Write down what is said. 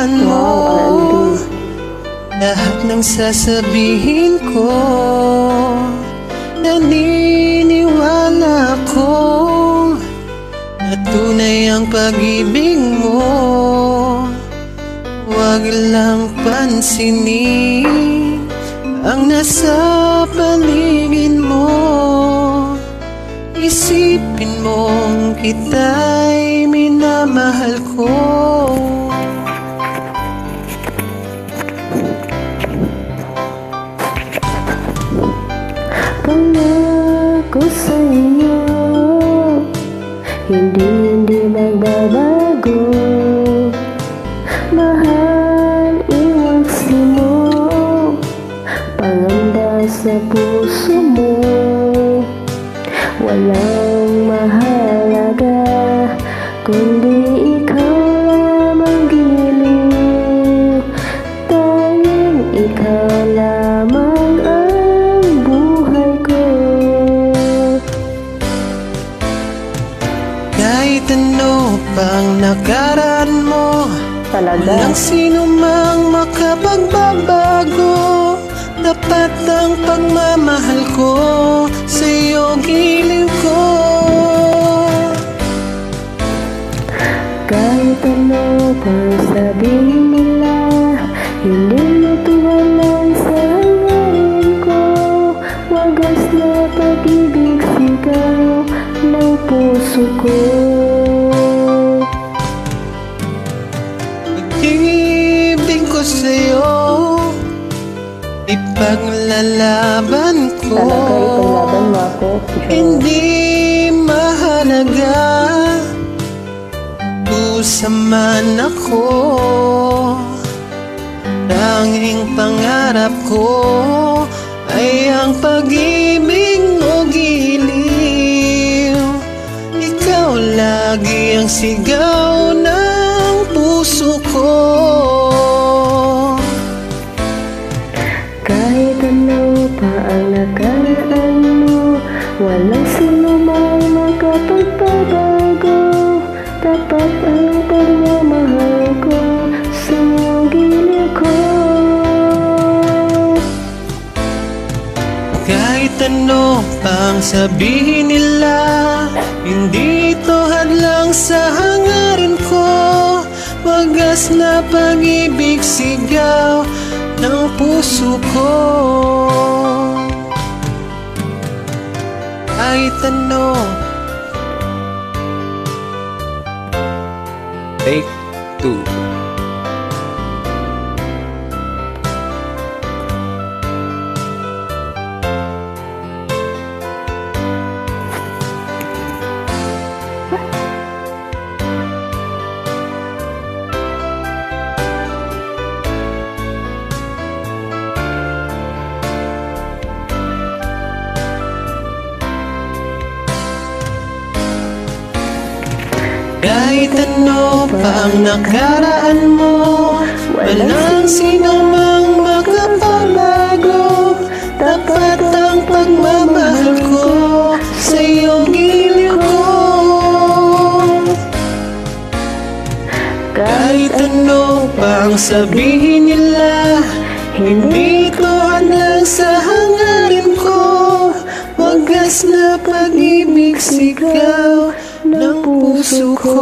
naman mo lahat ng sasabihin ko. Naniniwala ko na tunay ang pag-ibig mo. Huwag lang pansinin ang nasa paligid mo. Isipin mong kita'y minamahal ko. Pangako sa'yo, hindi magbabago. Mahal, iwaksi mo, pangamba sa puso mo. Walang mahalaga kundi ikaw lamang giliw. Tanging ikaw lamang ang buhay ko. Kahit ano pang nakaraan mo, walang sino mang makapagbabago. Dapat ang pagmamahal ko sa'yo giliw ko. Kahit ano pang sabihin nila, hindi matuwalan sa hangarin ko. Wagas na pag-ibig sigaw ng puso ko. Pag-ibig ko sa'yo, ipaglalaban ko. Ipaglaban mo ako. Hindi mahalaga dusa man ako. Tanging pangarap ko ay ang pag-ibig mo giliw. Ikaw lagi ang sigaw ng puso ko. Kahit ano pa ang nakaraan mo, walang sino mang makapagpabago. Tapat ang pagmamahal ko sa iyong giliw ko. Kahit ano pang sabihin nila, hindi ito hadlang sa hangarin ko. Wagas na pag-ibig sigaw ng puso ko. Kahit ano. Take 2. Kahit ano pa ang nakaraan mo, walang sino mang makapagbago. Tapat ang pagmamahal ko sa iyong giliw ko. Kahit ano pa ang sabihin nila, hindi ito hadlang sa hangarin ko. Wagas na pag-ibig sigaw ng puso ko.